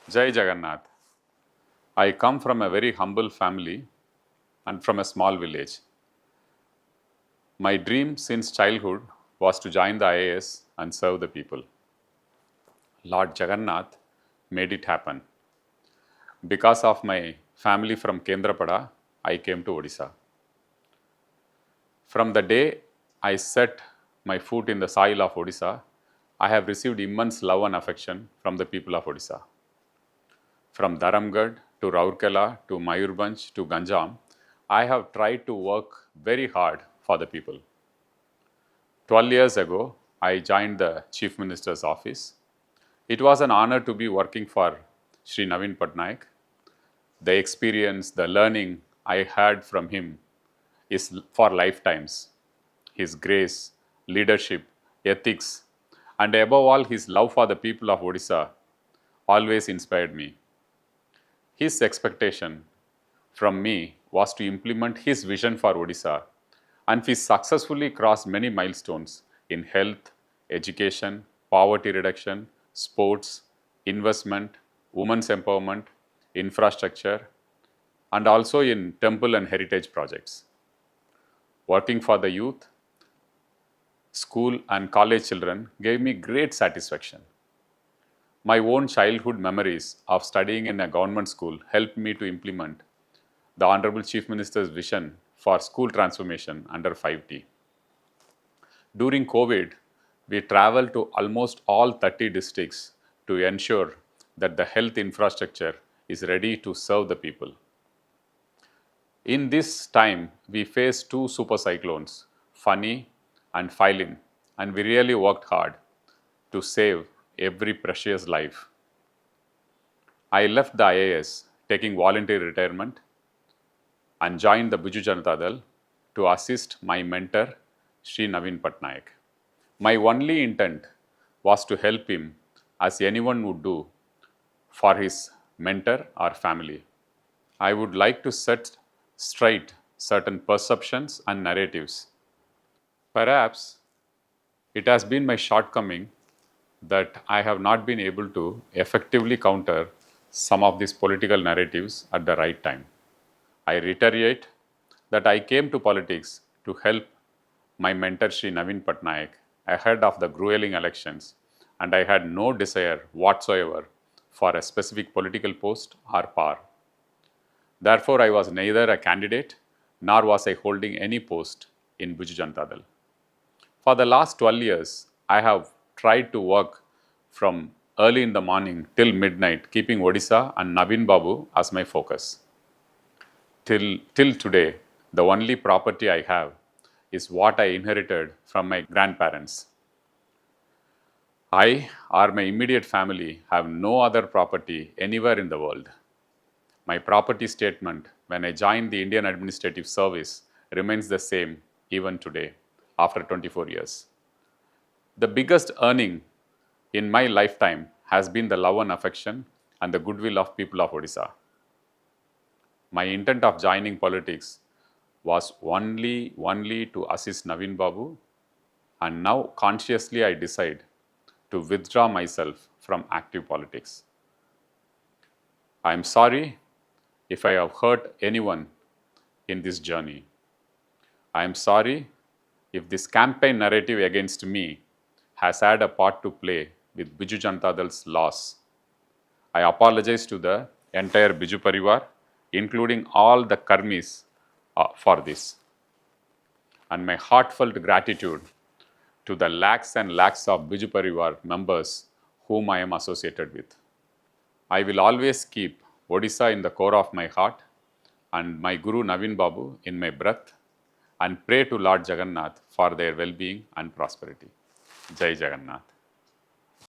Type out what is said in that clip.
Jai Jagannath. I come from a very humble family and from a small village. My dream since childhood was to join the IAS and serve the people. Lord Jagannath made it happen. Because of my family from Kendrapada, I came to Odisha. From the day I set my foot in the soil of Odisha, I have received immense love and affection from the people of Odisha. From Dharamgarh to Rourkela to Mayurbhanj to Ganjam, I have tried to work very hard for the people. 12 years ago, I joined the Chief Minister's office. It was an honor to be working for Sri Navin Patnaik. The experience, the learning I had from him is for lifetimes. His grace, leadership, ethics, and above all, his love for the people of Odisha always inspired me. His expectation from me was to implement his vision for Odisha, and we successfully crossed many milestones in health, education, poverty reduction, sports, investment, women's empowerment, infrastructure, and also in temple and heritage projects. Working for the youth, school, and college children gave me great satisfaction. My own childhood memories of studying in a government school helped me to implement the Honorable Chief Minister's vision for school transformation under 5T. During COVID, we traveled to almost all 30 districts to ensure that the health infrastructure is ready to serve the people. In this time, we faced two super cyclones, Fani and Philin, and we really worked hard to save every precious life. I left the IAS taking voluntary retirement and joined the Biju Janata Dal to assist my mentor, Sri Navin Patnaik. My only intent was to help him as anyone would do for his mentor or family. I would like to set straight certain perceptions and narratives. Perhaps it has been my shortcoming that I have not been able to effectively counter some of these political narratives at the right time. I reiterate that I came to politics to help my mentor Sri Navin Patnaik ahead of the grueling elections, and I had no desire whatsoever for a specific political post or power. Therefore, I was neither a candidate nor was I holding any post in Biju Janata Dal. For the last 12 years, I have tried to work from early in the morning till midnight, keeping Odisha and Navin Babu as my focus. Till today, the only property I have is what I inherited from my grandparents. I or my immediate family have no other property anywhere in the world. My property statement when I joined the Indian Administrative Service remains the same even today, after 24 years. The biggest earning in my lifetime has been the love and affection and the goodwill of people of Odisha. My intent of joining politics was only to assist Navin Babu, and now consciously I decide to withdraw myself from active politics. I am sorry if I have hurt anyone in this journey. I am sorry if this campaign narrative against me has had a part to play with Biju Janata Dal's loss. I apologize to the entire Biju Parivar, including all the Karmis, for this. And my heartfelt gratitude to the lakhs and lakhs of Biju Parivar members whom I am associated with. I will always keep Odisha in the core of my heart and my Guru Navin Babu in my breath, and pray to Lord Jagannath for their well-being and prosperity. Jai Jagannath.